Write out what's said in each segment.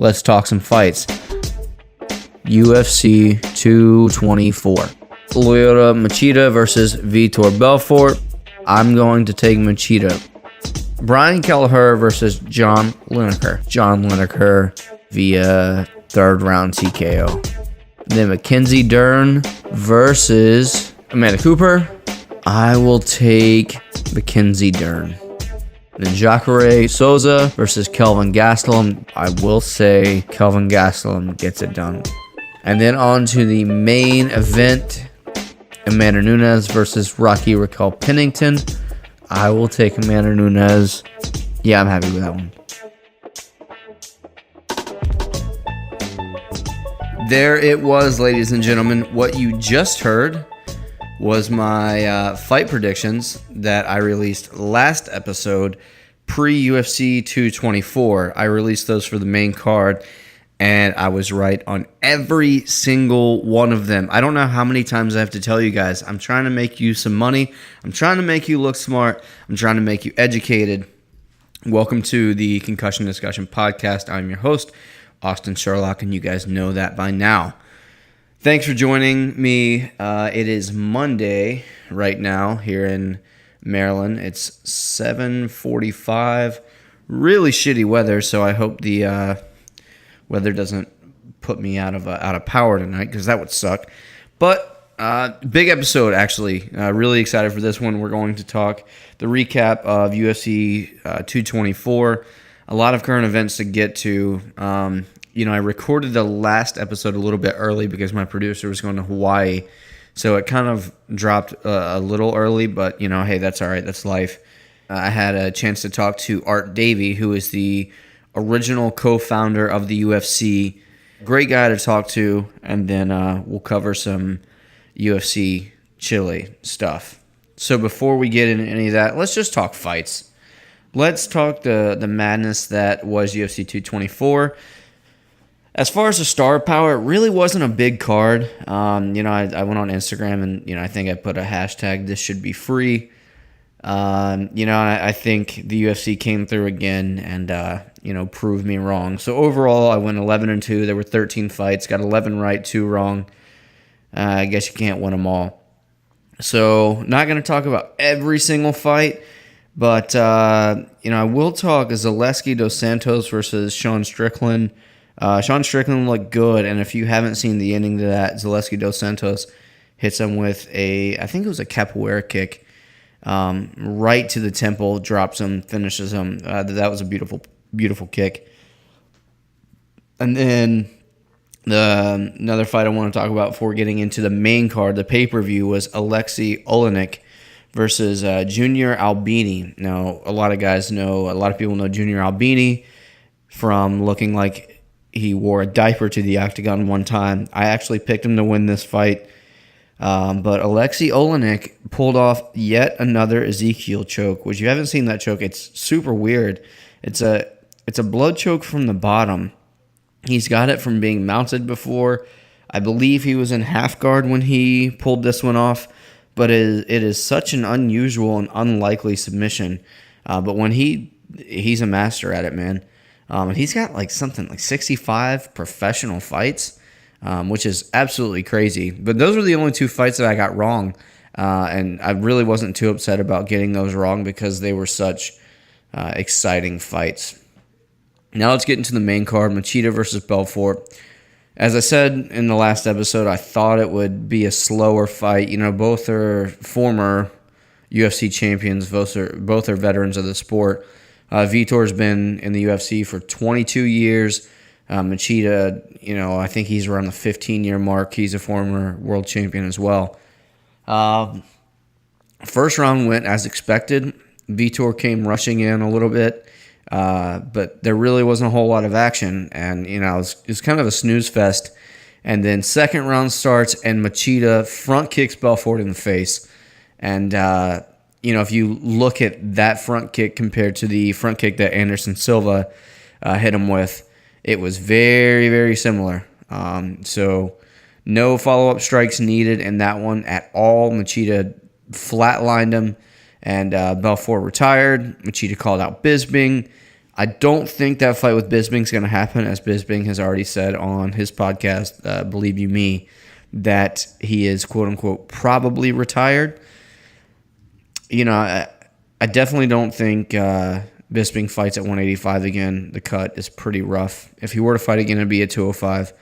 let's talk some fights. UFC 224. Lyoto Machida versus Vitor Belfort. I'm going to take Machida. Brian Kelleher versus John Lineker. John Lineker via third round TKO. Then Mackenzie Dern versus Amanda Cooper. I will take Mackenzie Dern. Then Jacare Souza versus Kelvin Gastelum. I will say Kelvin Gastelum gets it done. And then on to the main event. Amanda Nunes versus Rocky Raquel Pennington. I will take Amanda Nunes. Yeah, I'm happy with that one. There it was, ladies and gentlemen. What you just heard was my fight predictions that I released last episode, pre-UFC 224. I released those for the main card, and I was right on every single one of them. I don't know how many times I have to tell you guys. I'm trying to make you some money. I'm trying to make you look smart. I'm trying to make you educated. Welcome to the Concussion Discussion Podcast. I'm your host, Austin Sherlock, and you guys know that by now. Thanks for joining me. It is Monday right now here in Maryland. It's 7:45. Really shitty weather, so I hope the weather doesn't put me out of power tonight, because that would suck. But big episode, actually. Really excited for this one. We're going to talk the recap of UFC 224. A lot of current events to get to. I recorded the last episode a little bit early because my producer was going to Hawaii. So it kind of dropped a little early, but, hey, that's all right. That's life. I had a chance to talk to Art Davie, who is the original co-founder of the UFC. Great guy to talk to, and then we'll cover some UFC Chile stuff. So before we get into any of that, let's just talk fights. Let's talk the madness that was UFC 224. As far as the star power, it really wasn't a big card. I went on Instagram and, I think I put a hashtag, this should be free. I think the UFC came through again and, proved me wrong. So overall, I went 11-2. There were 13 fights, got 11 right, 2 wrong. I guess you can't win them all. So not going to talk about every single fight, but, I will talk Zaleski dos Santos versus Sean Strickland. Sean Strickland looked good, and if you haven't seen the ending to that, Zaleski dos Santos hits him with I think it was a capoeira kick, right to the temple, drops him, finishes him. That was a beautiful, beautiful kick. And then another fight I want to talk about before getting into the main card, the pay-per-view, was Alexei Olenek versus Junior Albini. Now, a lot of people know Junior Albini from looking like he wore a diaper to the octagon one time. I actually picked him to win this fight. But Alexei Olenek pulled off yet another Ezekiel choke, which you haven't seen that choke. It's super weird. It's a blood choke from the bottom. He's got it from being mounted before. I believe he was in half guard when he pulled this one off. But it is such an unusual and unlikely submission. But when he's a master at it, man. And he's got something like 65 professional fights, which is absolutely crazy. But those were the only 2 fights that I got wrong. And I really wasn't too upset about getting those wrong because they were such exciting fights. Now let's get into the main card, Machida versus Belfort. As I said in the last episode, I thought it would be a slower fight. Both are former UFC champions. Both are veterans of the sport. Vitor's been in the UFC for 22 years. Machida, I think he's around the 15-year mark. He's a former world champion as well. First round went as expected. Vitor came rushing in a little bit, but there really wasn't a whole lot of action. And, it was kind of a snooze fest. And then second round starts, and Machida front kicks Belfort in the face. And, if you look at that front kick compared to the front kick that Anderson Silva hit him with, it was very, very similar. So no follow-up strikes needed in that one at all. Machida flatlined him, and Belfort retired. Machida called out Bisping. I don't think that fight with Bisping's going to happen, as Bisping has already said on his podcast, Believe You Me, that he is, quote-unquote, probably retired. I definitely don't think Bisping fights at 185 again. The cut is pretty rough. If he were to fight again, it'd be at 205.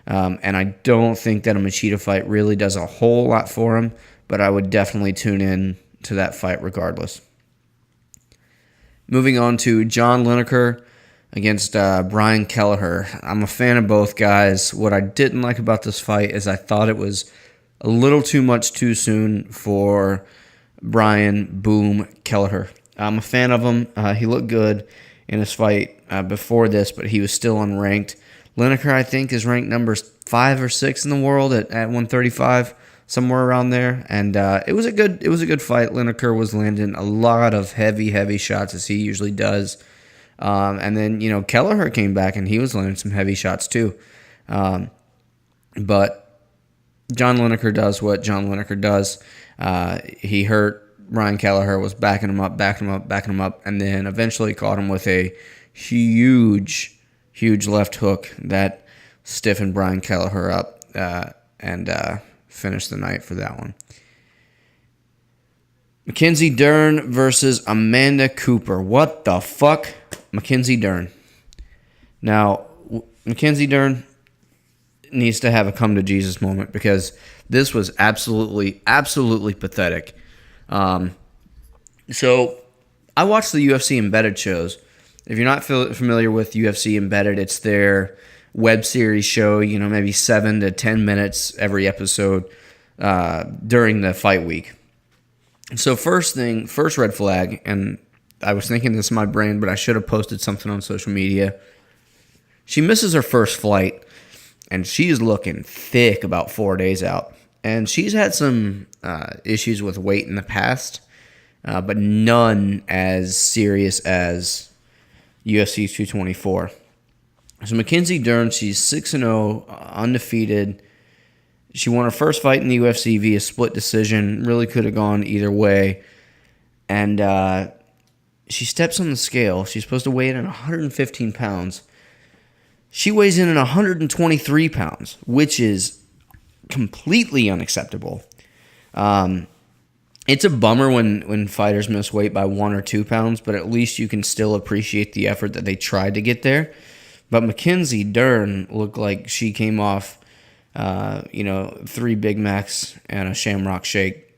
And I don't think that a Machida fight really does a whole lot for him, but I would definitely tune in to that fight regardless. Moving on to John Lineker against Brian Kelleher. I'm a fan of both guys. What I didn't like about this fight is I thought it was a little too much too soon for Brian Boom Kelleher. I'm a fan of him. He looked good in his fight before this, but he was still unranked. Lineker, I think, is ranked number 5 or 6 in the world at 135, somewhere around there. And it was a good fight. Lineker was landing a lot of heavy shots, as he usually does. And then Kelleher came back and he was landing some heavy shots too. But John Lineker does what John Lineker does. He hurt Brian Kelleher, was backing him up, and then eventually caught him with a huge left hook that stiffened Brian Kelleher up and finished the night for that one. Mackenzie Dern versus Amanda Cooper. What the fuck? Mackenzie Dern. Now, Mackenzie Dern needs to have a come-to-Jesus moment, because this was absolutely pathetic. So, I watch the UFC Embedded shows. If you're not familiar with UFC Embedded, it's their web series show, maybe 7 to 10 minutes every episode during the fight week. So first red flag, and I was thinking this in my brain, but I should have posted something on social media. She misses her first flight, and she's looking thick about 4 days out. And she's had some issues with weight in the past, but none as serious as UFC 224. So Mackenzie Dern, she's 6-0, undefeated. She won her first fight in the UFC via split decision. Really could have gone either way. And she steps on the scale. She's supposed to weigh in at 115 pounds. She weighs in at 123 pounds, which is completely unacceptable. It's a bummer when fighters miss weight by 1 or 2 pounds, but at least you can still appreciate the effort that they tried to get there. But Mackenzie Dern looked like she came off, 3 Big Macs and a Shamrock Shake.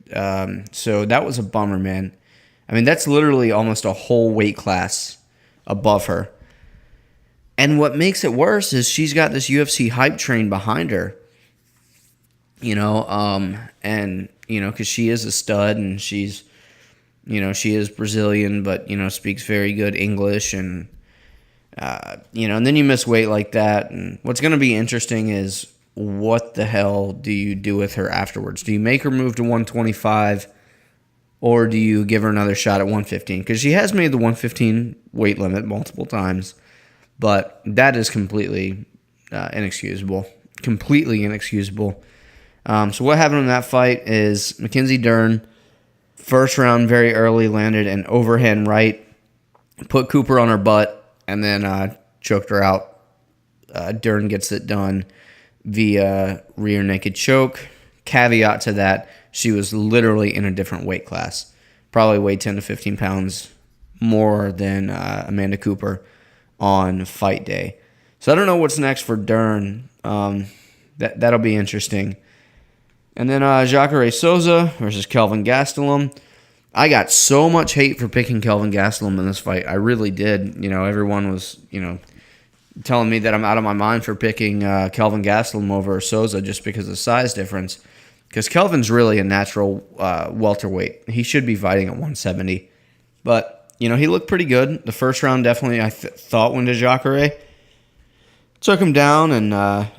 So that was a bummer, man. I mean, that's literally almost a whole weight class above her. And what makes it worse is she's got this UFC hype train behind her. Because she is a stud, and she's, she is Brazilian, but, speaks very good English, and, and then you miss weight like that. And what's going to be interesting is, what the hell do you do with her afterwards? Do you make her move to 125, or do you give her another shot at 115? Because she has made the 115 weight limit multiple times, but that is completely inexcusable. Completely inexcusable. So what happened in that fight is Mackenzie Dern, first round very early, landed an overhand right, put Cooper on her butt, and then choked her out. Dern gets it done via rear naked choke. Caveat to that, she was literally in a different weight class. Probably weighed 10 to 15 pounds more than Amanda Cooper on fight day. So I don't know what's next for Dern. That'll be interesting. And then Jacare Souza versus Kelvin Gastelum. I got so much hate for picking Kelvin Gastelum in this fight. I really did. Everyone was, telling me that I'm out of my mind for picking Kelvin Gastelum over Souza just because of the size difference. Because Kelvin's really a natural welterweight. He should be fighting at 170. But, he looked pretty good. The first round definitely, I thought, went to Jacare. Took him down, and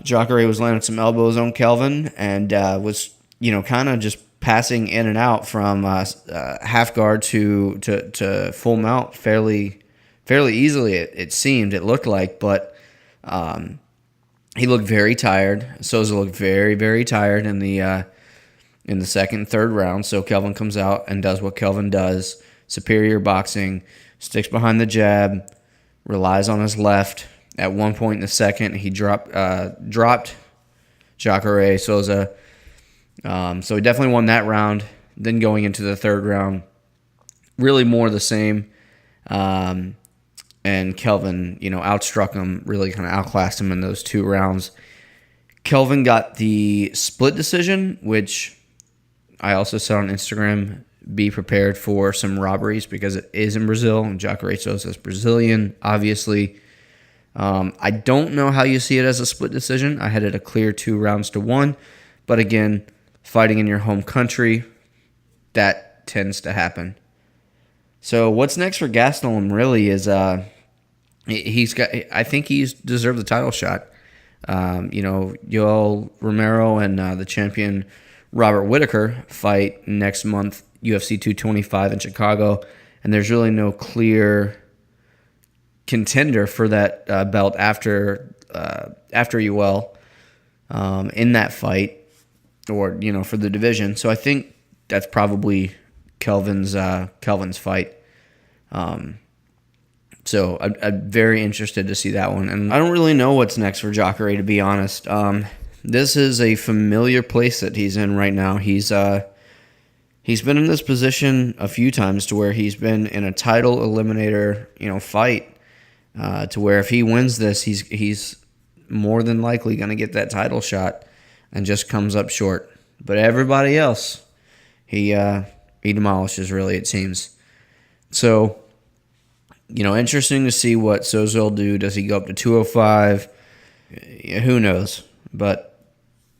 Jacare was landing some elbows on Kelvin, and was, kind of just passing in and out from half guard to full mount fairly easily. It seemed, it looked like, but he looked very tired. Souza looked very, very tired in the second and third round. So Kelvin comes out and does what Kelvin does: superior boxing, sticks behind the jab, relies on his left. At one point in the second, he dropped Jacare Souza. So he definitely won that round. Then going into the third round, really more the same. And Kelvin, outstruck him, really kind of outclassed him in those 2 rounds. Kelvin got the split decision, which I also said on Instagram, be prepared for some robberies because it is in Brazil, and Jacare Souza is Brazilian, obviously. I don't know how you see it as a split decision. I had it a clear 2-1, but again, fighting in your home country, that tends to happen. So what's next for Gastelum really is I think he's deserved the title shot. Yoel Romero and the champion Robert Whittaker fight next month, UFC 225 in Chicago, and there's really no clear contender for that belt after Yoel in that fight, or for the division. So I think that's probably Kelvin's fight. So I'm very interested to see that one. And I don't really know what's next for Jacare, to be honest. This is a familiar place that he's in right now. He's been in this position a few times to where he's been in a title eliminator, fight, to where if he wins this, he's more than likely going to get that title shot, and just comes up short. But everybody else, he demolishes, really, it seems. So, interesting to see what Souza will do. Does he go up to 205? Who knows? But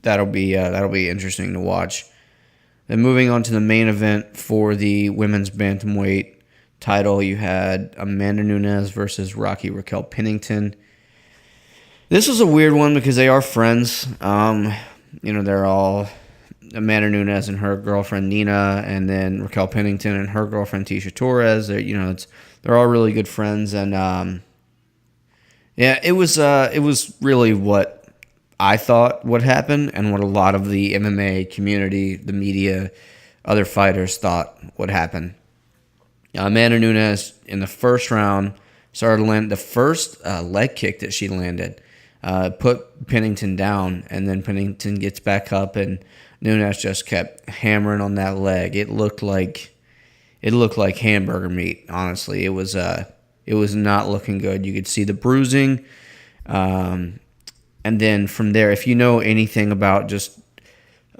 that'll be interesting to watch. Then moving on to the main event for the women's bantamweight title, you had Amanda Nunes versus Raquel Pennington. This was a weird one because they are friends. They're all Amanda Nunes and her girlfriend Nina, and then Raquel Pennington and her girlfriend Tisha Torres. They're all really good friends, and it was really what I thought would happen, and what a lot of the MMA community, the media, other fighters thought would happen. Amanda Nunes in the first round started to land the first leg kick that she landed, put Pennington down, and then Pennington gets back up, and Nunes just kept hammering on that leg. It looked like hamburger meat. Honestly, it was not looking good. You could see the bruising, and then from there, if you know anything about just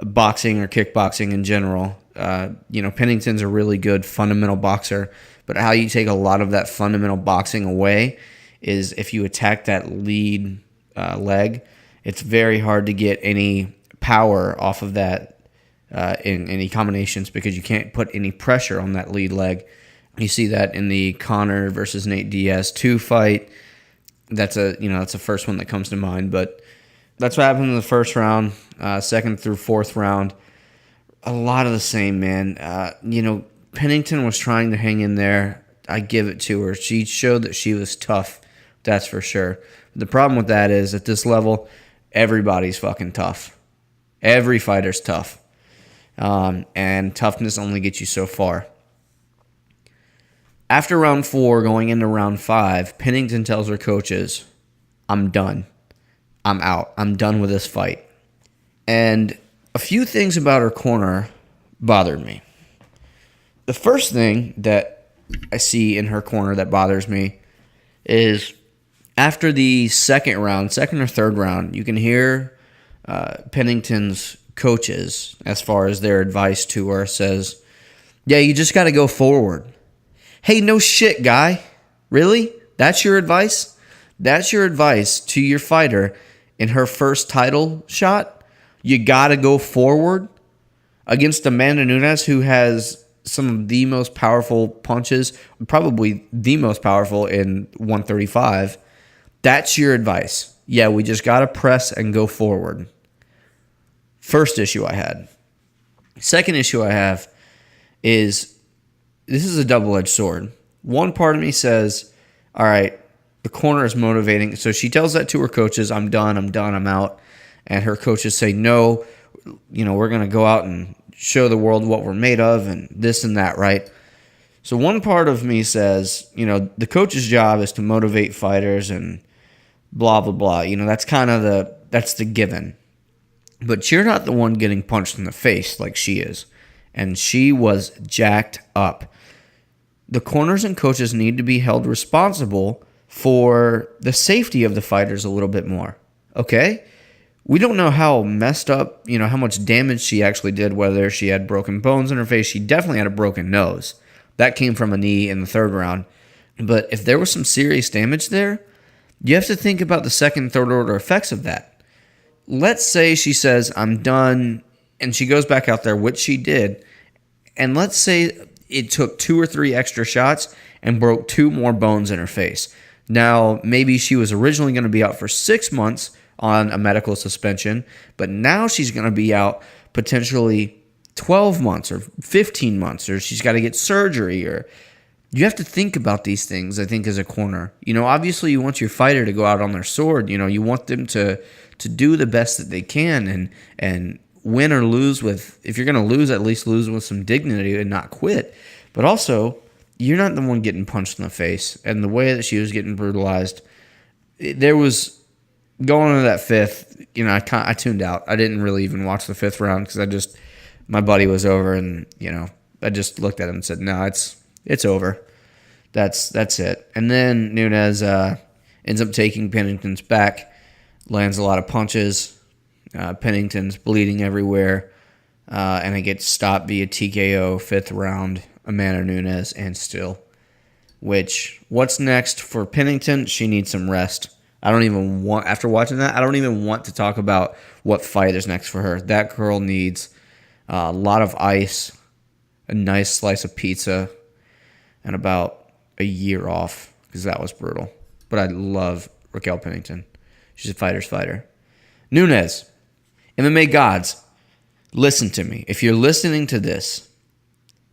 boxing or kickboxing in general, Pennington's a really good fundamental boxer. But how you take a lot of that fundamental boxing away is if you attack that lead leg, it's very hard to get any power off of that in any combinations, because you can't put any pressure on that lead leg. You see that in the Conor versus Nate Diaz 2 fight. That's the first one that comes to mind. But that's what happened in the first round. Second through fourth round, a lot of the same, man. Pennington was trying to hang in there. I give it to her. She showed that she was tough. That's for sure. The problem with that is, at this level, everybody's fucking tough. Every fighter's tough. And toughness only gets you so far. After round 4, going into round 5, Pennington tells her coaches, I'm done. I'm out. I'm done with this fight. And a few things about her corner bothered me. The first thing that I see in her corner that bothers me is after the second or third round, you can hear Pennington's coaches, as far as their advice to her, says, yeah, you just got to go forward. Hey, no shit, guy. Really? That's your advice? That's your advice to your fighter in her first title shot? You got to go forward against Amanda Nunes, who has some of the most powerful punches, probably the most powerful in 135. That's your advice. Yeah, we just got to press and go forward. First issue I had. Second issue I have is, this is a double-edged sword. One part of me says, all right, the corner is motivating. So she tells that to her coaches, I'm done, I'm out. And her coaches say, no, we're going to go out and show the world what we're made of and this and that, right? So one part of me says, the coach's job is to motivate fighters and blah, blah, blah. That's kind of that's the given. But you're not the one getting punched in the face like she is. And she was jacked up. The corners and coaches need to be held responsible for the safety of the fighters a little bit more. Okay? We don't know how messed up, how much damage she actually did, whether she had broken bones in her face. She definitely had a broken nose. That came from a knee in the third round. But if there was some serious damage there, you have to think about the second, third order effects of that. Let's say she says, I'm done, and she goes back out there, which she did, and let's say it took 2 or 3 extra shots and broke 2 more bones in her face. Now, maybe she was originally going to be out for 6 months on a medical suspension, but now she's going to be out potentially 12 months or 15 months, or she's got to get surgery, or you have to think about these things, I think, as a corner. Obviously you want your fighter to go out on their sword. You want them to do the best that they can and win or lose with, if you're going to lose, at least lose with some dignity and not quit. But also, you're not the one getting punched in the face. And the way that she was getting brutalized, there was, going into that fifth, I tuned out. I didn't really even watch the 5th round because my buddy was over and, I just looked at him and said, no, it's over. That's it. And then Nunes ends up taking Pennington's back, lands a lot of punches. Pennington's bleeding everywhere, and it gets stopped via TKO 5th round, Amanda Nunes, and still. What's next for Pennington? She needs some rest. After watching that, I don't even want to talk about what fight is next for her. That girl needs a lot of ice, a nice slice of pizza, and about a year off, because that was brutal. But I love Raquel Pennington. She's a fighter's fighter. Nunes. MMA gods, listen to me. If you're listening to this,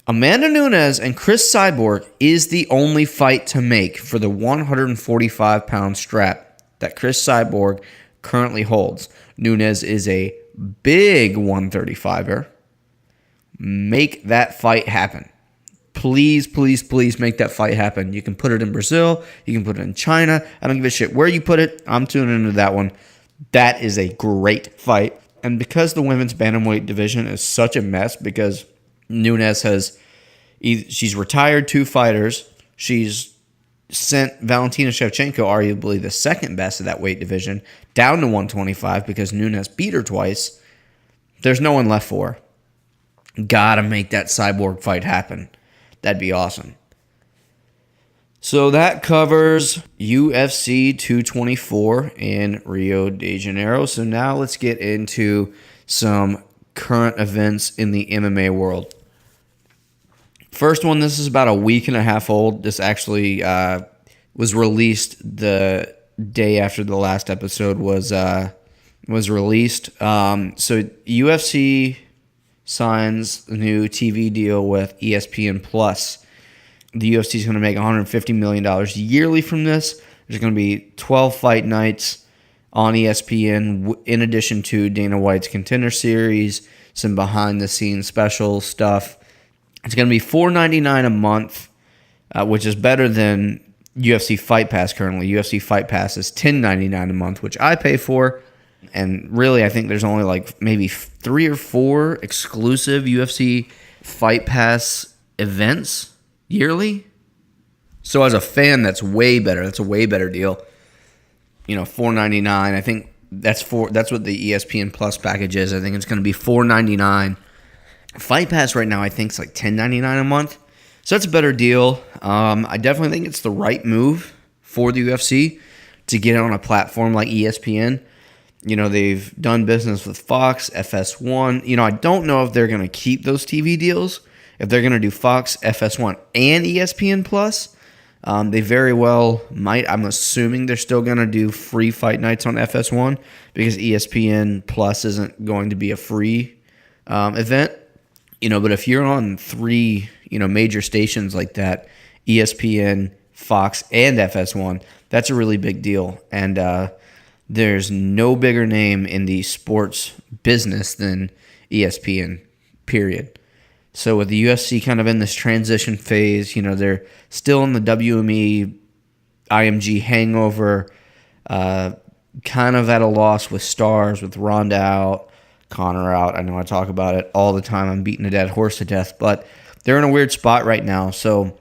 Amanda Nunes and Chris Cyborg is the only fight to make for the 145-pound strap that Chris Cyborg currently holds. Nunes is a big 135er. Make that fight happen. Please, please, please make that fight happen. You can put it in Brazil. You can put it in China. I don't give a shit where you put it. I'm tuning into that one. That is a great fight. And because the women's bantamweight division is such a mess, because Nunes she's retired 2 fighters. She's sent Valentina Shevchenko, arguably the second best of that weight division, down to 125 because Nunes beat her twice. There's no one left for her. Gotta make that Cyborg fight happen. That'd be awesome. So that covers UFC 224 in Rio de Janeiro. So now let's get into some current events in the MMA world. First one, this is about a week and a half old. This actually was released the day after the last episode was released. So UFC signs a new TV deal with ESPN Plus. The UFC is going to make $150 million yearly from this. There's going to be 12 fight nights on ESPN, in addition to Dana White's Contender Series, some behind-the-scenes special stuff. It's going to be $4.99 a month, which is better than UFC Fight Pass currently. UFC Fight Pass is $10.99 a month, which I pay for. And really, I think there's only like maybe 3 or 4 exclusive UFC Fight Pass events yearly. So as a fan, that's way better. That's a way better deal. $4.99. I think that's what the ESPN Plus package is. I think it's going to be $4.99. Fight Pass right now, I think, is like $10.99 a month. So that's a better deal. I definitely think it's the right move for the UFC to get on a platform like ESPN. They've done business with Fox, FS1. I don't know if they're going to keep those TV deals. If they're going to do Fox, FS1, and ESPN Plus, they very well might. I'm assuming they're still going to do free fight nights on FS1 because ESPN Plus isn't going to be a free event. But if you're on 3, major stations like that, ESPN, Fox, and FS1, that's a really big deal. And there's no bigger name in the sports business than ESPN, period. So with the UFC kind of in this transition phase, they're still in the WME IMG hangover, kind of at a loss with stars, with Ronda out, Conor out. I know I talk about it all the time. I'm beating a dead horse to death, but they're in a weird spot right now. So,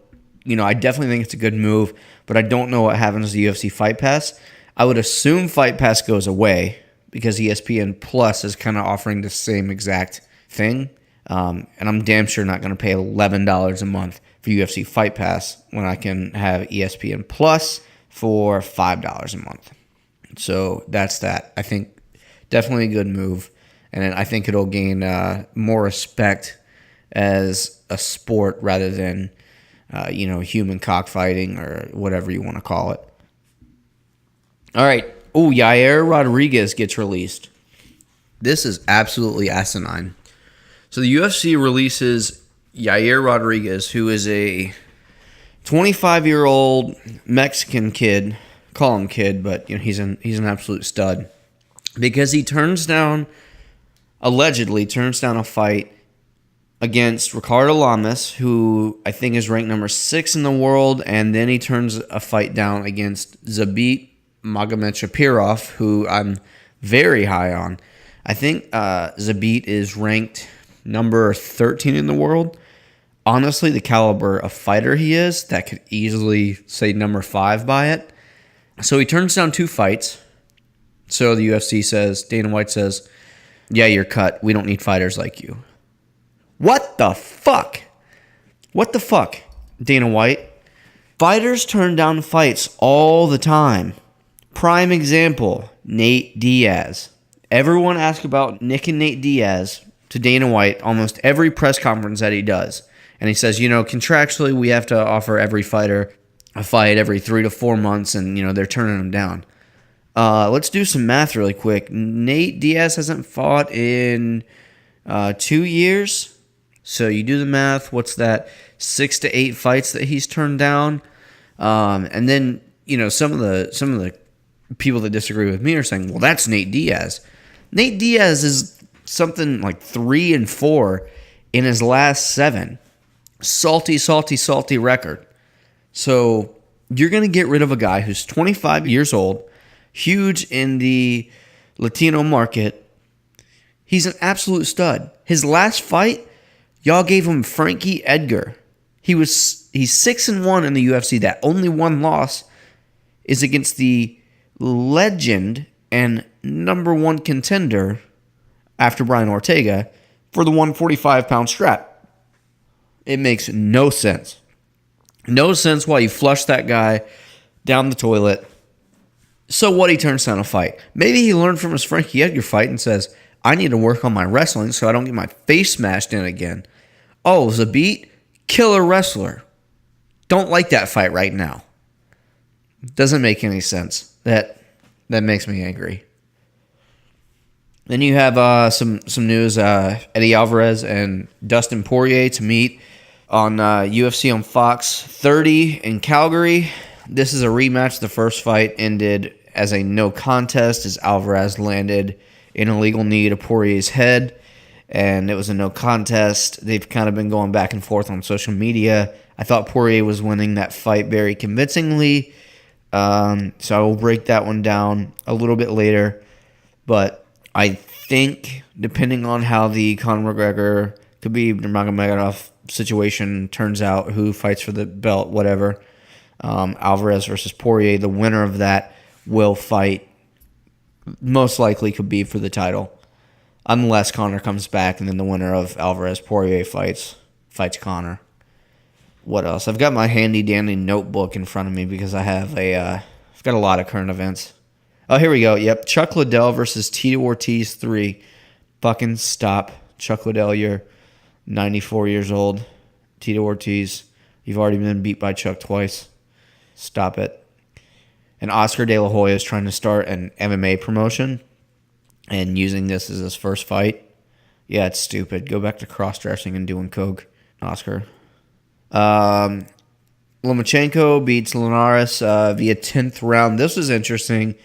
I definitely think it's a good move, but I don't know what happens to the UFC Fight Pass. I would assume Fight Pass goes away because ESPN Plus is kind of offering the same exact thing. And I'm damn sure not going to pay $11 a month for UFC Fight Pass when I can have ESPN Plus for $5 a month. So that's that. I think definitely a good move. And I think it'll gain more respect as a sport rather than, human cockfighting or whatever you want to call it. All right. Oh, Yair Rodriguez gets released. This is absolutely asinine. So the UFC releases Yair Rodriguez, who is a 25-year-old Mexican kid. Call him kid, but he's an absolute stud. Because he allegedly turns down a fight against Ricardo Lamas, who I think is ranked number 6 in the world, and then he turns a fight down against Zabit Magomed-Shapirov, who I'm very high on. I think Zabit is ranked number 13 in the world. Honestly, the caliber of fighter he is, that could easily say number 5 by it. So he turns down 2 fights. So the UFC says, Dana White says, yeah, you're cut. We don't need fighters like you. What the fuck? What the fuck, Dana White? Fighters turn down fights all the time. Prime example, Nate Diaz. Everyone asks about Nick and Nate Diaz to Dana White almost every press conference that he does. And he says, contractually we have to offer every fighter a fight every 3 to 4 months, and, they're turning them down. Let's do some math really quick. Nate Diaz hasn't fought in 2 years. So you do the math. What's that? 6 to 8 fights that he's turned down. And then, some of the people that disagree with me are saying, well, that's Nate Diaz. Nate Diaz is something like 3-4 in his last 7. Salty, salty, salty record. So you're going to get rid of a guy who's 25 years old, huge in the Latino market. He's an absolute stud. His last fight, y'all gave him Frankie Edgar. He's 6-1 in the UFC. That only one loss is against the legend and number 1 contender after Brian Ortega for the 145-pound strap. It makes no sense. No sense why you flush that guy down the toilet. So what, he turns down a fight. Maybe he learned from his Frankie Edgar fight and says, I need to work on my wrestling so I don't get my face smashed in again. Oh, Zabit, killer wrestler. Don't like that fight right now. Doesn't make any sense. That makes me angry. Then you have some news. Eddie Alvarez and Dustin Poirier to meet on UFC on Fox 30 in Calgary. This is a rematch. The first fight ended as a no contest as Alvarez landed an illegal knee to Poirier's head, and it was a no contest. They've kind of been going back and forth on social media. I thought Poirier was winning that fight very convincingly, so I will break that one down a little bit later. But I think, depending on how the Conor McGregor, Khabib Nurmagomedov situation turns out, who fights for the belt, whatever, Alvarez versus Poirier, the winner of that will fight, most likely Khabib for the title, unless Conor comes back and then the winner of Alvarez-Poirier fights Conor. What else? I've got my handy-dandy notebook in front of me because I've got a lot of current events. Oh, here we go. Yep, Chuck Liddell versus Tito Ortiz 3. Fucking stop. Chuck Liddell, you're 94 years old. Tito Ortiz, you've already been beat by Chuck twice. Stop it. And Oscar De La Hoya is trying to start an MMA promotion and using this as his first fight. Yeah, it's stupid. Go back to cross-dressing and doing coke, Oscar. Lomachenko beats Linares via 10th round. This was interesting.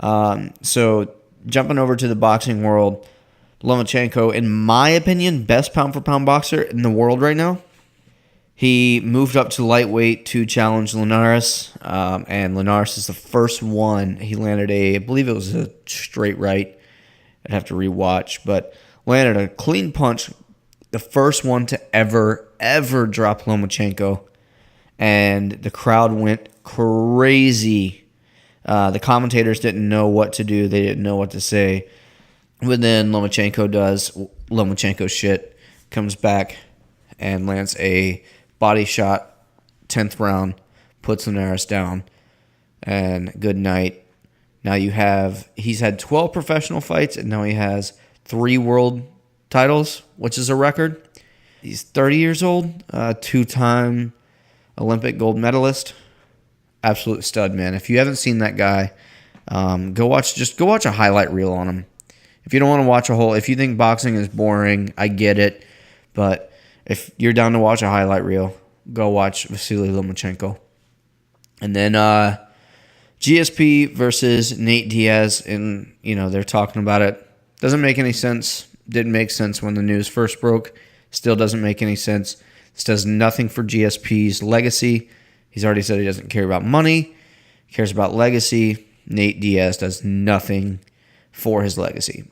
So jumping over to the boxing world, Lomachenko, in my opinion, best pound-for-pound boxer in the world right now. He moved up to lightweight to challenge Linares, and Linares is the first one. He landed I believe it was a straight right. I'd have to rewatch, but landed a clean punch, the first one to ever drop Lomachenko, and the crowd went crazy. The commentators didn't know what to do. They didn't know what to say. But then Lomachenko does Lomachenko shit, comes back and lands a body shot, 10th round, puts Linares down, and good night. Now he's had 12 professional fights, and now he has 3 world titles, which is a record. He's 30 years old, 2-time Olympic gold medalist. Absolute stud, man. If you haven't seen that guy, go watch a highlight reel on him. If you don't want to watch if you think boxing is boring, I get it. But if you're down to watch a highlight reel, go watch Vasily Lomachenko. And then GSP versus Nate Diaz, and they're talking about it. Doesn't make any sense. Didn't make sense when the news first broke. Still doesn't make any sense. This does nothing for GSP's legacy. He's already said he doesn't care about money. He cares about legacy. Nate Diaz does nothing for his legacy.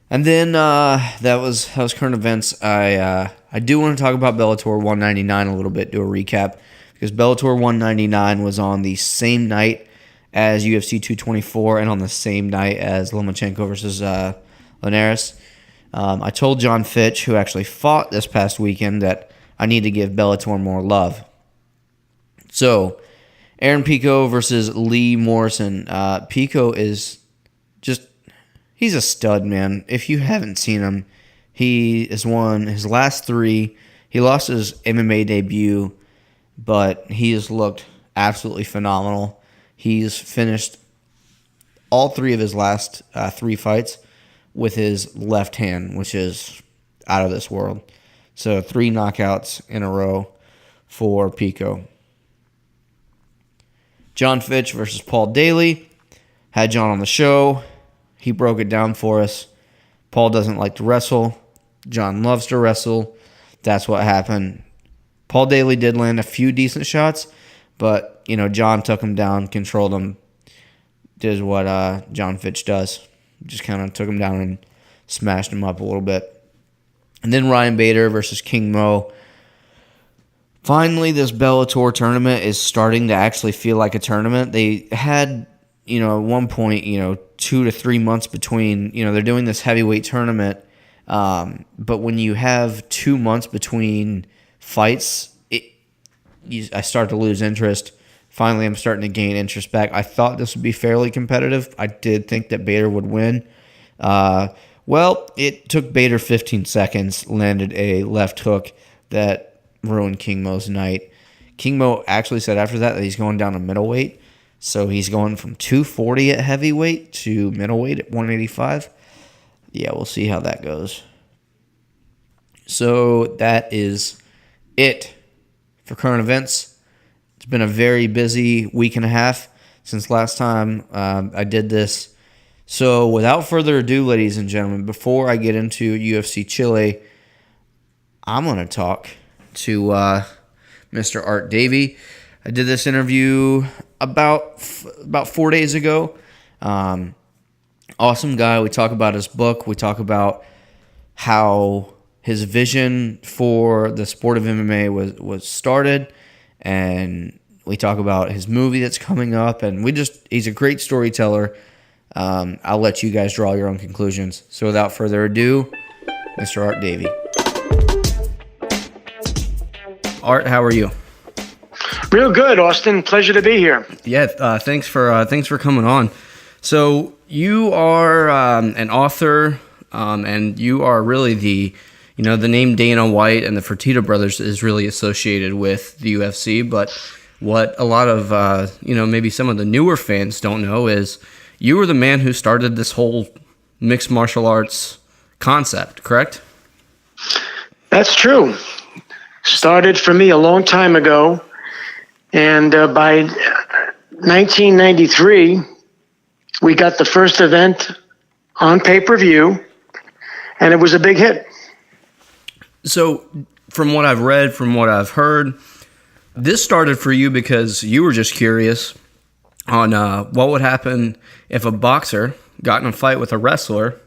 And then that was current events. I do want to talk about Bellator 199 a little bit, do a recap, because Bellator 199 was on the same night as UFC 224 and on the same night as Lomachenko versus Linares. I told John Fitch, who actually fought this past weekend, that I need to give Bellator more love. So, Aaron Pico versus Lee Morrison. Pico is he's a stud, man. If you haven't seen him, he has won his last 3. He lost his MMA debut, but he has looked absolutely phenomenal. He's finished all 3 of his last 3 fights with his left hand, which is out of this world. So 3 knockouts in a row for Pico. John Fitch versus Paul Daly. Had John on the show. He broke it down for us. Paul doesn't like to wrestle. John loves to wrestle. That's what happened. Paul Daly did land a few decent shots, but John took him down, controlled him. Did what John Fitch does. Just kind of took him down and smashed him up a little bit. And then Ryan Bader versus King Mo. Finally, this Bellator tournament is starting to actually feel like a tournament. They had, at one point, 2 to 3 months between, they're doing this heavyweight tournament. But when you have 2 months between fights, I start to lose interest. Finally, I'm starting to gain interest back. I thought this would be fairly competitive. I did think that Bader would win. Well, it took Bader 15 seconds, landed a left hook that ruined King Mo's night. King Mo actually said after that he's going down to middleweight. So he's going from 240 at heavyweight to middleweight at 185. Yeah, we'll see how that goes. So that is it for current events. It's been a very busy week and a half since last time I did this. So without further ado, ladies and gentlemen, before I get into UFC Chile, I'm going to talk to Mr. Art Davie. I did this interview about 4 days ago. Awesome guy. We talk about his book. We talk about how his vision for the sport of MMA was started, and we talk about his movie that's coming up, and he's a great storyteller. I'll let you guys draw your own conclusions. So without further ado, Mr. Art Davie. Art, how are you? Real good, Austin. Pleasure to be here. Yeah, thanks for coming on. So you are an author, and you are really the name Dana White and the Fertitta brothers is really associated with the UFC. But what a lot of maybe some of the newer fans don't know is you were the man who started this whole mixed martial arts concept, correct? That's true. Started for me a long time ago. And by 1993, we got the first event on pay-per-view, and it was a big hit. So from what I've read, from what I've heard, this started for you because you were just curious on what would happen if a boxer got in a fight with a wrestler,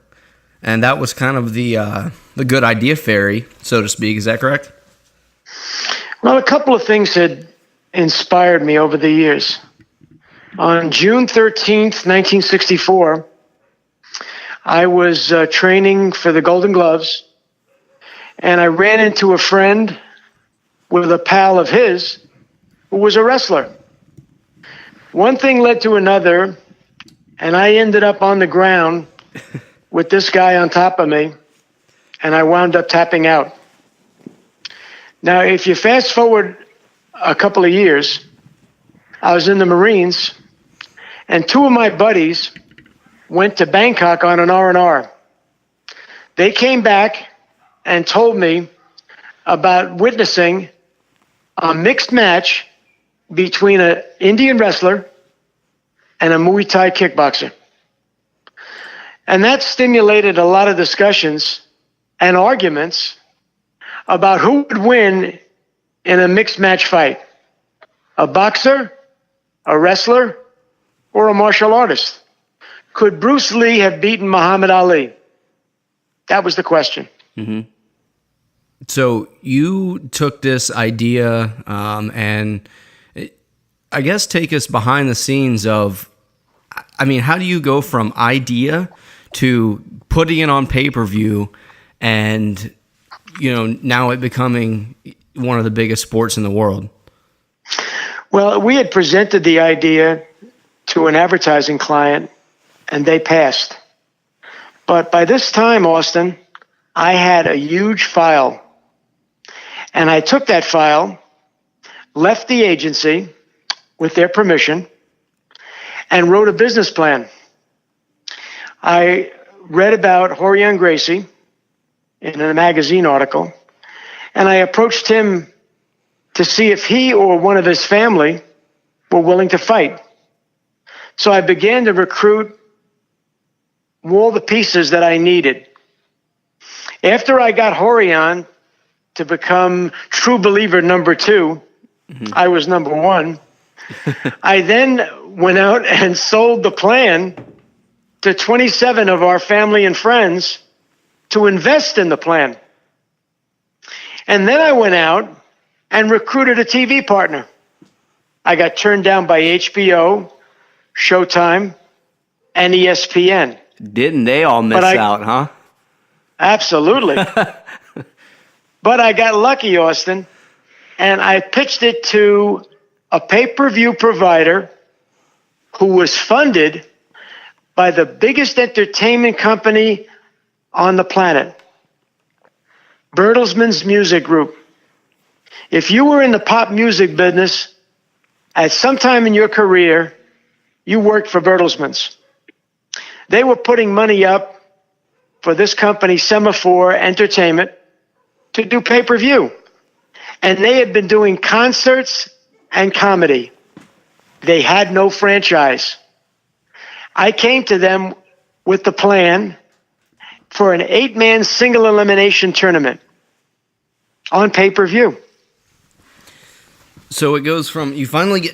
and that was kind of the good idea fairy, so to speak. Is that correct? Well, a couple of things had inspired me over the years. On June 13th, 1964, I was training for the Golden Gloves, and I ran into a friend with a pal of his who was a wrestler. One thing led to another, and I ended up on the ground with this guy on top of me, and I wound up tapping out. Now, if you fast forward a couple of years, I was in the Marines, and two of my buddies went to Bangkok on an R&R. They came back and told me about witnessing a mixed match between an Indian wrestler and a Muay Thai kickboxer. And that stimulated a lot of discussions and arguments about who would win in a mixed match fight, a boxer, a wrestler, or a martial artist. Could Bruce Lee have beaten Muhammad Ali? That was the question. Mm-hmm. So you took this idea and I guess take us behind the scenes of, I mean, how do you go from idea to putting it on pay-per-view and, you know, now it becoming one of the biggest sports in the world? Well, we had presented the idea to an advertising client and they passed. But by this time, Austin, I had a huge file. And I took that file, left the agency with their permission, and wrote a business plan. I read about Rorion Gracie in a magazine article, and I approached him to see if he or one of his family were willing to fight. So I began to recruit all the pieces that I needed. After I got Rorion to become true believer number 2, I was number 1. I then went out and sold the plan to 27 of our family and friends to invest in the plan. And then I went out and recruited a TV partner. I got turned down by HBO, Showtime, and ESPN. Didn't they all miss out, huh? Absolutely. But I got lucky, Austin, and I pitched it to a pay-per-view provider who was funded by the biggest entertainment company on the planet, Bertelsmann's Music Group. If you were in the pop music business, at some time in your career, you worked for Bertelsmann's. They were putting money up for this company, Semaphore Entertainment, to do pay-per-view. And they had been doing concerts and comedy. They had no franchise. I came to them with the plan for an 8-man single elimination tournament on pay-per-view. So it goes from, you finally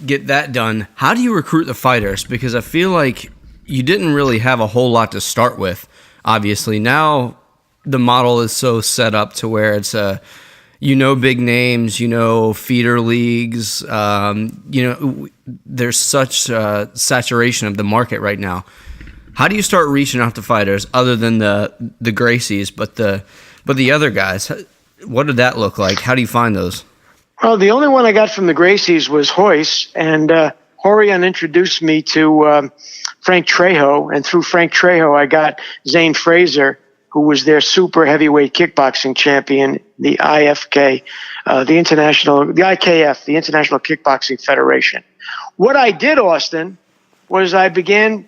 get that done. How do you recruit the fighters? Because I feel like you didn't really have a whole lot to start with. Obviously, now the model is so set up to where it's big names, feeder leagues, there's such saturation of the market right now. How do you start reaching out to fighters other than the Gracies, but the other guys? What did that look like? How do you find those? Well, the only one I got from the Gracies was Hoyce, and Rorion introduced me to Frank Trejo, and through Frank Trejo, I got Zane Fraser, who was their super heavyweight kickboxing champion, the IKF, the International Kickboxing Federation. What I did, Austin, was I began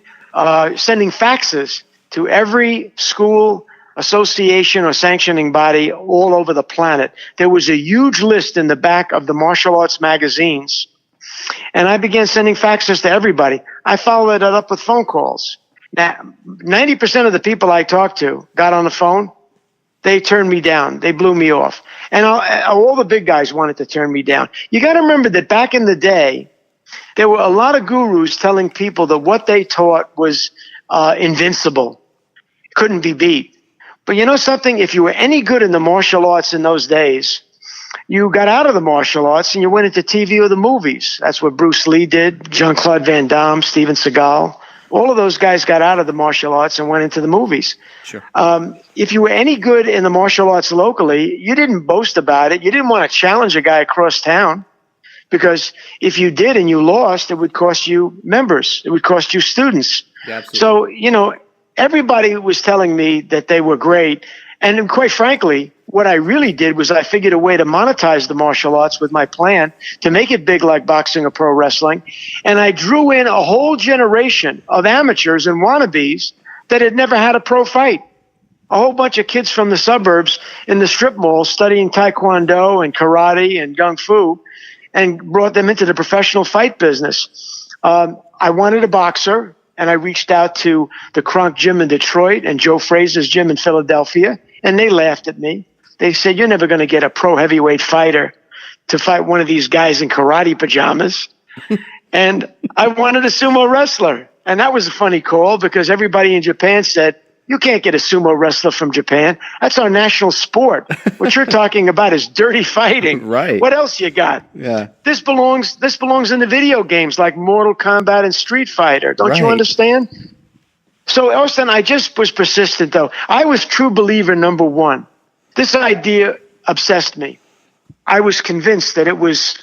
sending faxes to every school, association, or sanctioning body all over the planet. There was a huge list in the back of the martial arts magazines, and I began sending faxes to everybody. I followed it up with phone calls. Now, 90% of the people I talked to got on the phone. They turned me down. They blew me off. And all the big guys wanted to turn me down. You got to remember that back in the day, there were a lot of gurus telling people that what they taught was invincible, couldn't be beat. But you know something? If you were any good in the martial arts in those days, you got out of the martial arts and you went into TV or the movies. That's what Bruce Lee did, Jean-Claude Van Damme, Steven Seagal. All of those guys got out of the martial arts and went into the movies. Sure. If you were any good in the martial arts locally, you didn't boast about it. You didn't want to challenge a guy across town, because if you did and you lost, it would cost you members. It would cost you students. Yeah, so, everybody was telling me that they were great. And quite frankly, what I really did was I figured a way to monetize the martial arts with my plan to make it big like boxing or pro wrestling. And I drew in a whole generation of amateurs and wannabes that had never had a pro fight. A whole bunch of kids from the suburbs in the strip mall studying taekwondo and karate and kung fu, and brought them into the professional fight business. I wanted a boxer, and I reached out to the Kronk Gym in Detroit and Joe Frazier's gym in Philadelphia, and they laughed at me. They said, "You're never going to get a pro heavyweight fighter to fight one of these guys in karate pajamas." And I wanted a sumo wrestler. And that was a funny call, because everybody in Japan said, "You can't get a sumo wrestler from Japan. That's our national sport. What you're talking about is dirty fighting." Right. What else you got? Yeah. This belongs in the video games like Mortal Kombat and Street Fighter. Don't you Right. understand? So, Austin, I just was persistent, though. I was true believer number one. This idea obsessed me. I was convinced that it was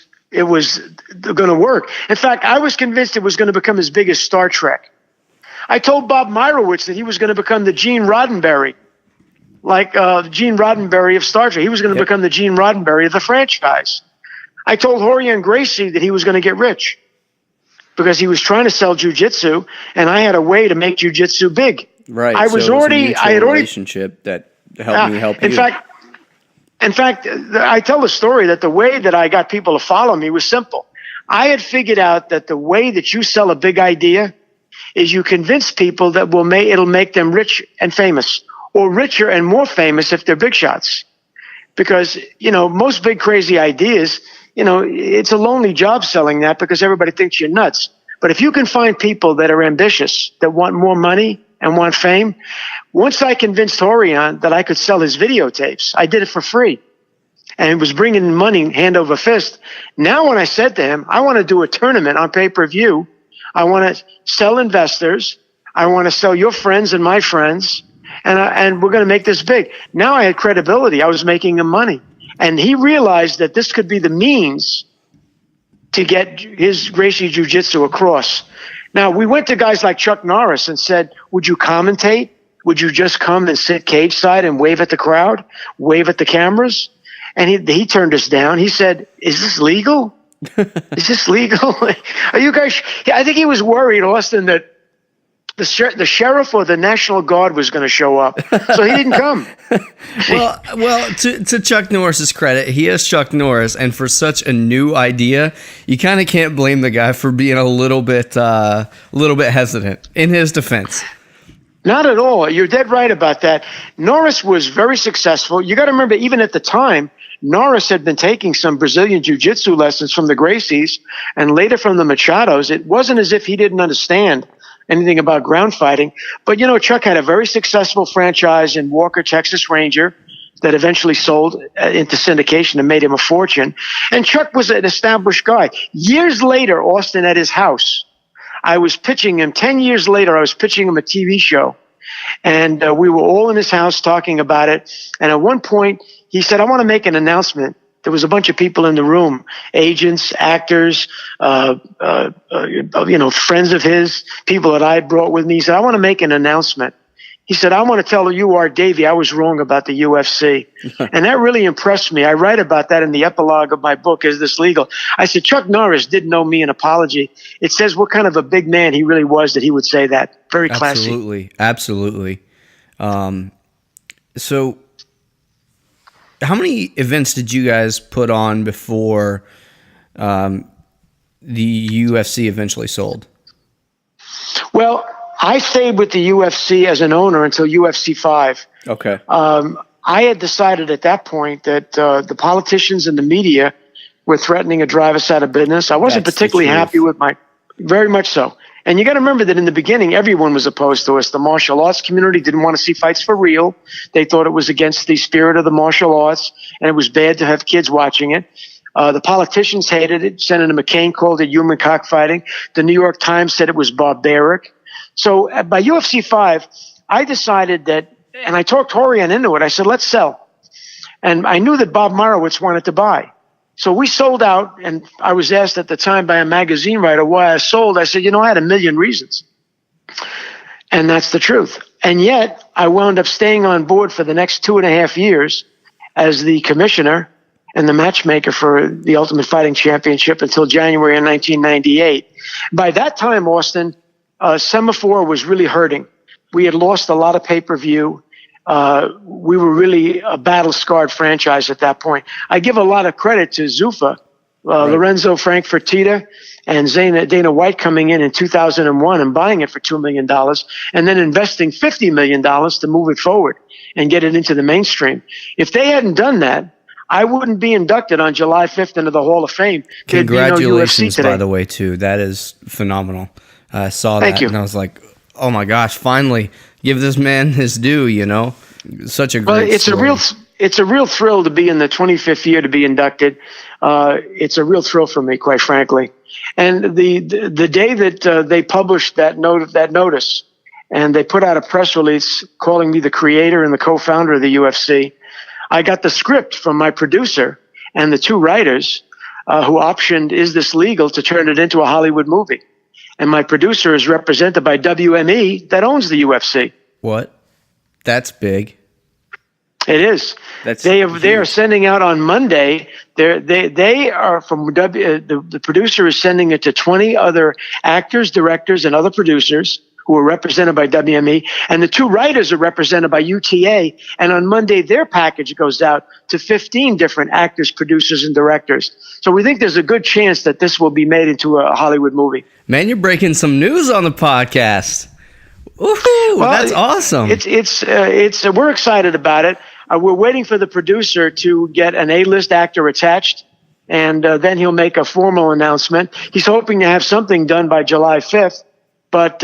going to work. In fact, I was convinced it was going to become as big as Star Trek. I told Bob Meyerowitz that he was going to become the Gene Roddenberry, like Gene Roddenberry of Star Trek. He was going to become the Gene Roddenberry of the franchise. I told Rorion Gracie that he was going to get rich because he was trying to sell jiu-jitsu, and I had a way to make jiu-jitsu big. Right. I had already relationship that helped me help you. In fact, I tell the story that the way that I got people to follow me was simple. I had figured out that the way that you sell a big idea is you convince people that it'll make them rich and famous, or richer and more famous if they're big shots. Because, most big crazy ideas, it's a lonely job selling that, because everybody thinks you're nuts. But if you can find people that are ambitious, that want more money and want fame, once I convinced Rorion that I could sell his videotapes, I did it for free. And it was bringing money hand over fist. Now when I said to him, I want to do a tournament on pay-per-view, I want to sell investors, I want to sell your friends and my friends, and we're going to make this big. Now I had credibility. I was making him money. And he realized that this could be the means to get his Gracie Jiu-Jitsu across. Now, we went to guys like Chuck Norris and said, "Would you commentate? Would you just come and sit cage side and wave at the crowd, wave at the cameras?" And he turned us down. He said, "Is this legal? Is this legal? Are you guys?" I think he was worried, Austin, that the sheriff or the National Guard was going to show up, so he didn't come. Well, to Chuck Norris's credit, he is Chuck Norris, and for such a new idea, you kind of can't blame the guy for being a little bit hesitant. In his defense, not at all. You're dead right about that. Norris was very successful. You got to remember, even at the time, Norris had been taking some Brazilian jiu-jitsu lessons from the Gracies and later from the Machados. It wasn't as if he didn't understand anything about ground fighting. But, Chuck had a very successful franchise in Walker, Texas Ranger, that eventually sold into syndication and made him a fortune. And Chuck was an established guy. Years later, Austin, at his house, I was pitching him. 10 years later, I was pitching him a TV show. And we were all in his house talking about it. And at one point, he said, "I want to make an announcement." There was a bunch of people in the room, agents, actors, friends of his, people that I brought with me. He said, "I want to make an announcement." He said, "I want to tell you, Davie, I was wrong about the UFC." And that really impressed me. I write about that in the epilogue of my book, Is This Legal? I said, Chuck Norris didn't owe me an apology. It says what kind of a big man he really was that he would say that. Very classy. Absolutely. So how many events did you guys put on before the UFC eventually sold? Well, I stayed with the UFC as an owner until UFC 5. Okay. I had decided at that point that the politicians and the media were threatening to drive us out of business. I wasn't That's the particularly truth. happy with very much so. And you got to remember that in the beginning, everyone was opposed to us. The martial arts community didn't want to see fights for real. They thought it was against the spirit of the martial arts, and it was bad to have kids watching it. The politicians hated it. Senator McCain called it human cockfighting. The New York Times said it was barbaric. So by UFC 5, I decided that, and I talked Horian into it. I said, let's sell. And I knew that Bob Morowitz wanted to buy. So we sold out, and I was asked at the time by a magazine writer why I sold. I said, I had a million reasons. And that's the truth. And yet, I wound up staying on board for the next 2.5 years as the commissioner and the matchmaker for the Ultimate Fighting Championship until January of 1998. By that time, Austin, Semaphore was really hurting. We had lost a lot of pay-per-view. We were really a battle-scarred franchise at that point. I give a lot of credit to Zuffa, Right. Lorenzo Frank Fertitta, and Dana White coming in 2001 and buying it for $2 million and then investing $50 million to move it forward and get it into the mainstream. If they hadn't done that, I wouldn't be inducted on July 5th into the Hall of Fame. There'd be no UFC Congratulations, today. by the way, too. That is phenomenal. I saw Thank that you. and I was like, oh my gosh, finally give this man his due, Such a great Well, it's story. a real thrill to be in the 25th year to be inducted. It's a real thrill for me, quite frankly. And the day that they published that notice, and they put out a press release calling me the creator and the co-founder of the UFC, I got the script from my producer and the two writers who optioned "Is This Legal?" to turn it into a Hollywood movie. And my producer is represented by WME that owns the UFC. What? That's big. It is. That's They are huge. sending out on Monday. They are from the producer is sending it to 20 other actors, directors, and other producers who are represented by WME, and the two writers are represented by UTA. And on Monday, their package goes out to 15 different actors, producers, and directors. So we think there's a good chance that this will be made into a Hollywood movie. Man, you're breaking some news on the podcast. Woohoo! Well, That's awesome. We're excited about it. We're waiting for the producer to get an A-list actor attached, and then he'll make a formal announcement. He's hoping to have something done by July 5th, but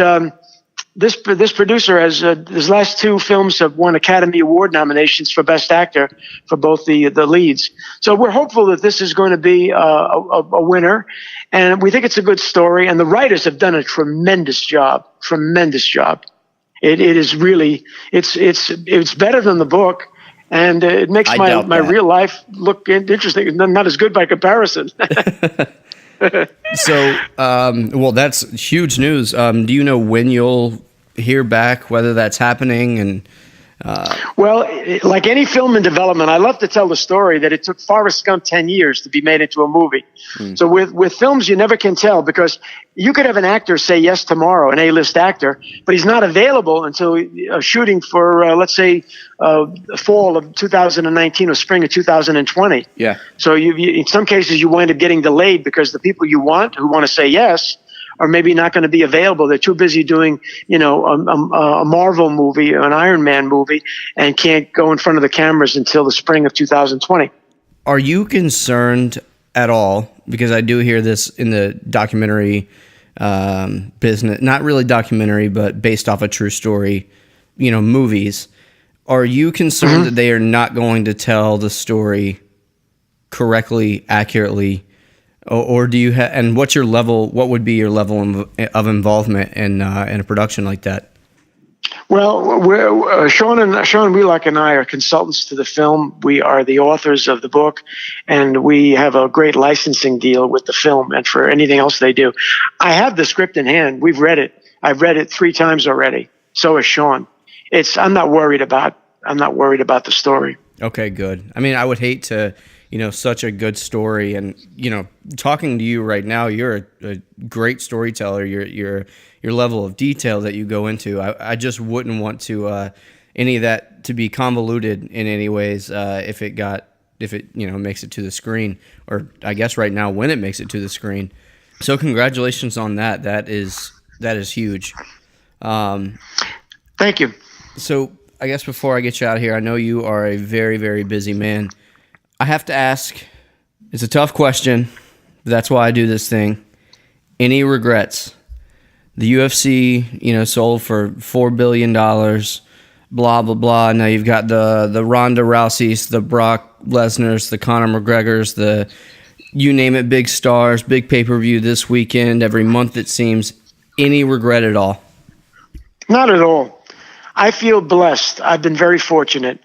this producer has his last two films have won Academy Award nominations for Best Actor for both the leads. So we're hopeful that this is going to be a winner, and we think it's a good story. And the writers have done a tremendous job. Tremendous job. It is really it's better than the book, and it makes I my doubt that. real life look interesting. Not as good by comparison. So, well, that's huge news. Do you know when you'll hear back whether that's happening? And Well, like any film in development, I love to tell the story that it took Forrest Gump 10 years to be made into a movie. So with films, you never can tell, because you could have an actor say yes tomorrow, an A-list actor, but he's not available until shooting for, let's say, fall of 2019 or spring of 2020. Yeah. So you in some cases, you wind up getting delayed because the people you want who want to say yes are maybe not going to be available. They're too busy doing, a Marvel movie or an Iron Man movie, and can't go in front of the cameras until the spring of 2020. are you concerned at all? Because I do hear this in the documentary business, not really documentary, but based off a true story, movies. Are you concerned that they are not going to tell the story correctly, accurately? Or do you and what's your level? What would be your level of involvement in a production like that? Well, Sean Wheelock and I are consultants to the film. We are the authors of the book, and we have a great licensing deal with the film and for anything else they do. I have the script in hand. We've read it. I've read it 3 times already. So has Sean. I'm not worried about the story. Okay, good. I mean, I would hate to, such a good story, and talking to you right now, you're a great storyteller. Your level of detail that you go into, I just wouldn't want to any of that to be convoluted in any ways if it makes it to the screen, or I guess right now when it makes it to the screen. So congratulations on that. That is huge. Thank you. So I guess before I get you out of here, I know you are a very, very busy man. I have to ask, it's a tough question, but that's why I do this thing. Any regrets? The UFC, sold for $4 billion, blah, blah, blah. Now you've got the Ronda Rouseys, the Brock Lesnars, the Conor McGregors, the you name it, big stars, big pay-per-view this weekend, every month it seems. Any regret at all? Not at all. I feel blessed. I've been very fortunate.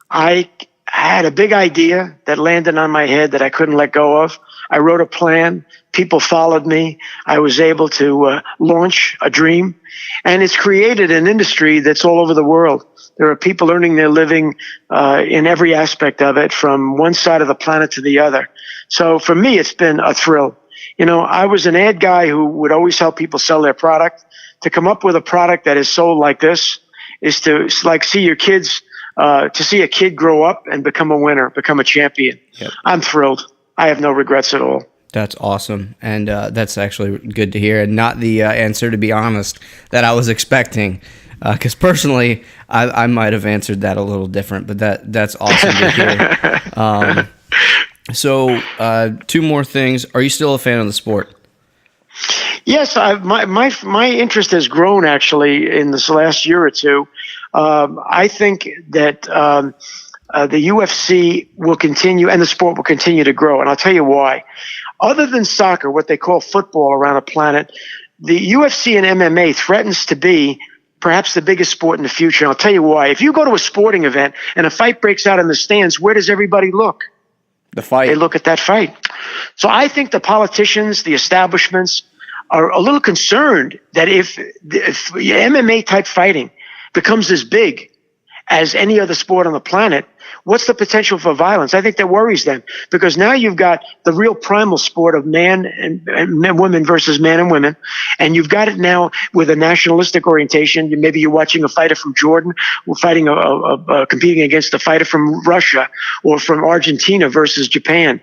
I had a big idea that landed on my head that I couldn't let go of. I wrote a plan. People followed me. I was able to launch a dream. And it's created an industry that's all over the world. There are people earning their living in every aspect of it, from one side of the planet to the other. So for me, it's been a thrill. I was an ad guy who would always help people sell their product. To come up with a product that is sold like this is to see your kids, to see a kid grow up and become a winner, become a champion. Yep. I'm thrilled. I have no regrets at all. That's awesome. And that's actually good to hear, and not the answer, to be honest, that I was expecting. Because personally, I might have answered that a little different, but that's awesome to hear. So, two more things. Are you still a fan of the sport? Yes, my interest has grown actually in this last year or two. I think that the UFC will continue and the sport will continue to grow, and I'll tell you why. Other than soccer, what they call football around the planet, the UFC and MMA threatens to be perhaps the biggest sport in the future. And I'll tell you why. If you go to a sporting event and a fight breaks out in the stands, where does everybody look? The fight. They look at that fight. So I think the politicians, the establishments, are a little concerned that if MMA type fighting becomes as big as any other sport on the planet, what's the potential for violence? I think that worries them, because now you've got the real primal sport of man and women versus man and women, and you've got it now with a nationalistic orientation. Maybe you're watching a fighter from Jordan fighting competing against a fighter from Russia or from Argentina versus Japan.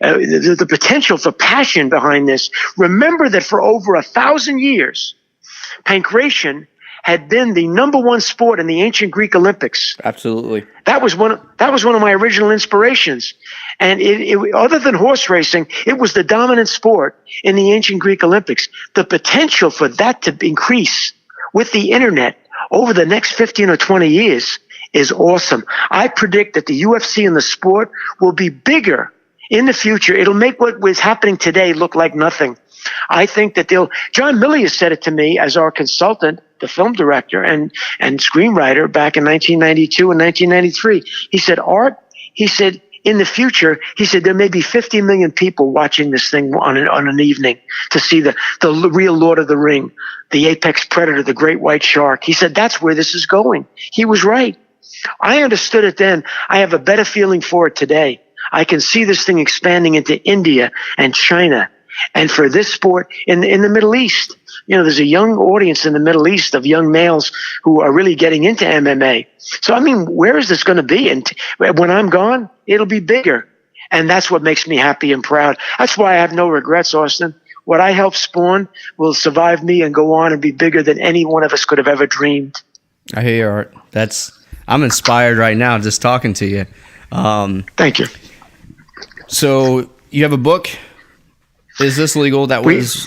The potential for passion behind this. Remember that for over 1,000 years, pankration had been the number one sport in the ancient Greek Olympics. Absolutely. That was one of my original inspirations. And it other than horse racing, it was the dominant sport in the ancient Greek Olympics. The potential for that to increase with the internet over the next 15 or 20 years is awesome. I predict that the UFC and the sport will be bigger in the future. It'll make what was happening today look like nothing. I think that John Millius said it to me as our consultant, the film director and screenwriter back in 1992 and 1993. He said, Art, he said, in the future, he said, there may be 50 million people watching this thing on an evening to see the real Lord of the Ring, the apex predator, the great white shark. He said, that's where this is going. He was right. I understood it then. I have a better feeling for it today. I can see this thing expanding into India and China, and for this sport in the Middle East. There's a young audience in the Middle East of young males who are really getting into MMA. So, where is this going to be? And when I'm gone, it'll be bigger. And that's what makes me happy and proud. That's why I have no regrets, Austin. What I helped spawn will survive me and go on and be bigger than any one of us could have ever dreamed. I hear you, Art. I'm inspired right now just talking to you. Thank you. So you have a book. Is this legal? That was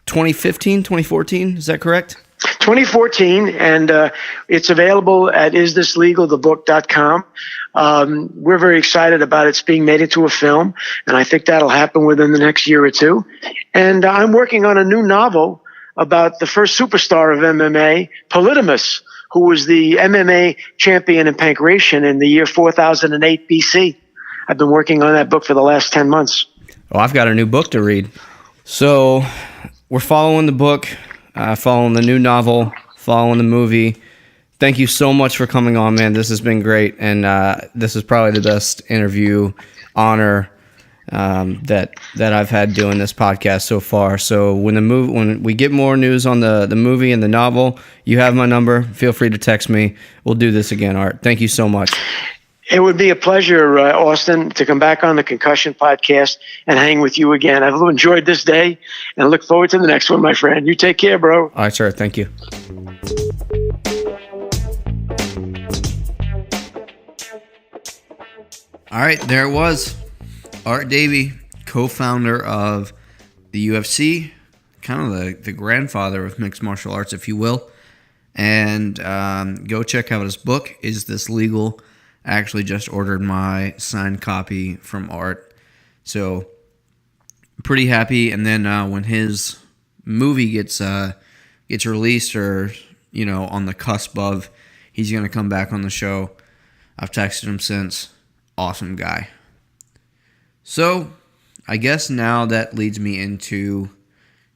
2015, 2014. Is that correct? 2014, and it's available at isthislegalthebook.com. We're very excited about it's being made into a film, and I think that'll happen within the next year or two. And I'm working on a new novel about the first superstar of MMA, Polydamas, who was the MMA champion in pankration in the year 4008 BC. I've been working on that book for the last 10 months. Well, I've got a new book to read. So we're following the book, following the new novel, following the movie. Thank you so much for coming on, man. This has been great, and this is probably the best interview honor that I've had doing this podcast so far. So when we get more news on the movie and the novel, you have my number. Feel free to text me. We'll do this again, Art. Thank you so much. It would be a pleasure, Austin, to come back on the Concussion Podcast and hang with you again. I've enjoyed this day and I look forward to the next one, my friend. You take care, bro. All right, sir. Thank you. All right, there it was. Art Davie, co-founder of the UFC, kind of the grandfather of mixed martial arts, if you will. And go check out his book, Is This Legal? I actually just ordered my signed copy from Art. So, pretty happy. And then when his movie gets released, or, on the cusp of, he's going to come back on the show. I've texted him since. Awesome guy. So, I guess now that leads me into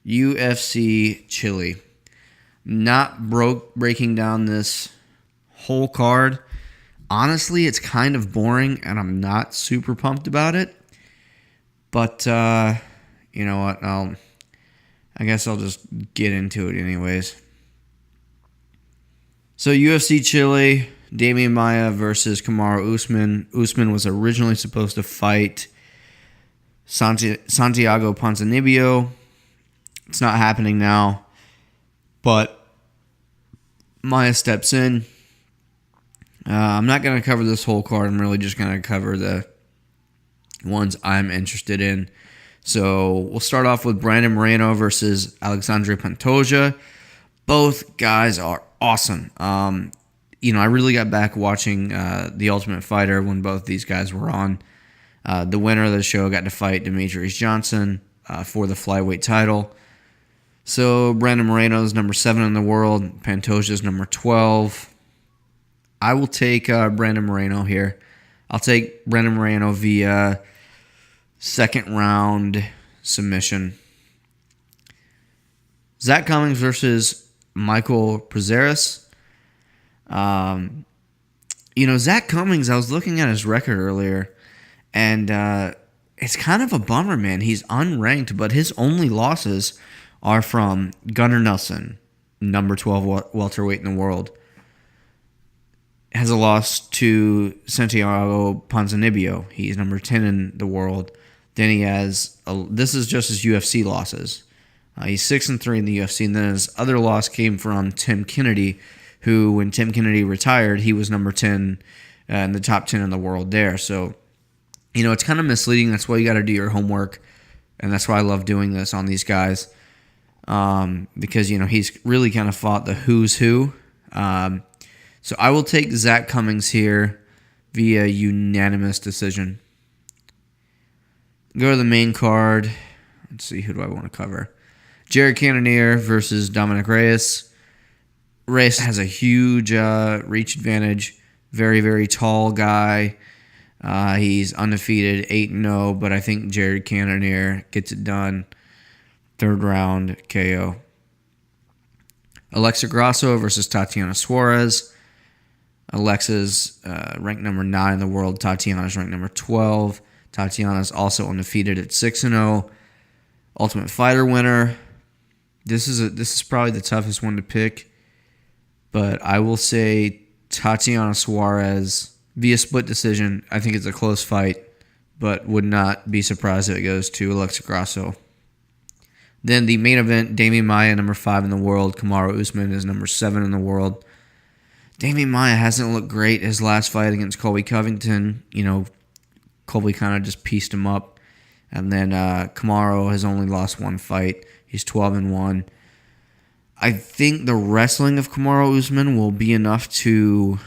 UFC Chile. Not breaking down this whole card. Honestly, it's kind of boring, and I'm not super pumped about it. But, you know what? I guess I'll just get into it anyways. So, UFC Chile, Damian Maia versus Kamaru Usman. Usman was originally supposed to fight Santiago Ponzinibbio. It's not happening now. But Maia steps in. I'm not going to cover this whole card. I'm really just going to cover the ones I'm interested in. So we'll start off with Brandon Moreno versus Alexandre Pantoja. Both guys are awesome. I really got back watching The Ultimate Fighter when both these guys were on. The winner of the show got to fight Demetrius Johnson for the flyweight title. So Brandon Moreno is number 7 in the world. Pantoja is number 12. I will take Brandon Moreno here. I'll take Brandon Moreno via second round submission. Zach Cummings versus Michael Prazeres. Zach Cummings, I was looking at his record earlier, and it's kind of a bummer, man. He's unranked, but his only losses are from Gunnar Nelson, number 12 welterweight in the world. Has a loss to Santiago Ponzinibbio. He's number 10 in the world. Then he has, this is just his UFC losses. He's 6-3 in the UFC, and then his other loss came from Tim Kennedy, who, when Tim Kennedy retired, he was number 10 in the top 10 in the world there. So, it's kind of misleading. That's why you got to do your homework, and that's why I love doing this on these guys, because, he's really kind of fought the who's who. So I will take Zach Cummings here via unanimous decision. Go to the main card. Let's see, who do I want to cover? Jared Cannonier versus Dominic Reyes. Reyes has a huge reach advantage. Very, very tall guy. He's undefeated, 8-0, but I think Jared Cannonier gets it done. Third round KO. Alexa Grasso versus Tatiana Suarez. Alexa's ranked number 9 in the world. Tatiana's ranked number 12. Tatiana's also undefeated at 6-0. Ultimate Fighter winner. This is probably the toughest one to pick, but I will say Tatiana Suarez via split decision. I think it's a close fight, but would not be surprised if it goes to Alexa Grasso. Then the main event, Damian Maia, number 5 in the world. Kamaru Usman is number 7 in the world. Damian Maia hasn't looked great his last fight against Colby Covington. Colby kind of just pieced him up. And then Kamaru has only lost one fight. He's 12-1. I think the wrestling of Kamaru Usman will be enough to...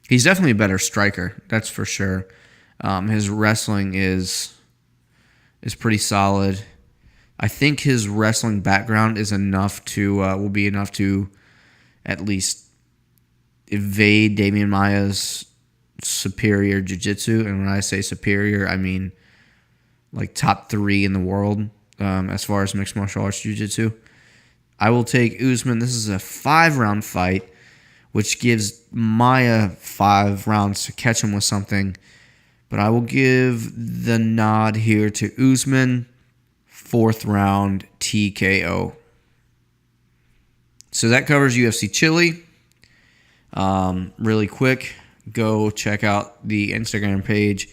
He's definitely a better striker, that's for sure. His wrestling is pretty solid. I think his wrestling background is enough to will be enough to at least evade Damian Maia's superior jiu-jitsu. And when I say superior, I mean like top 3 in the world as far as mixed martial arts jiu-jitsu. I will take Usman. This is a 5-round fight, which gives Maia 5 rounds to catch him with something. But I will give the nod here to Usman. 4th round TKO. So that covers UFC Chile. Really quick. go check out the Instagram page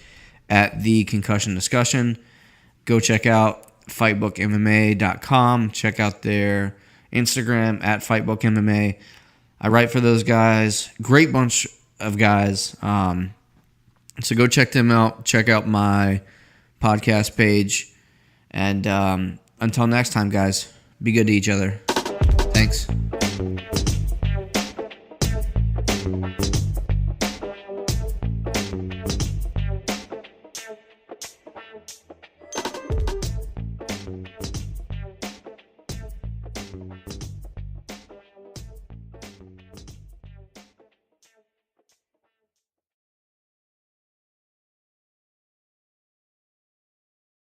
at The Concussion Discussion. Go check out fightbookmma.com. Check out their Instagram at fightbookmma. I write for those guys. Great bunch of guys. So go check them out. Check out my podcast page. And until next time, guys, be good to each other. Thanks.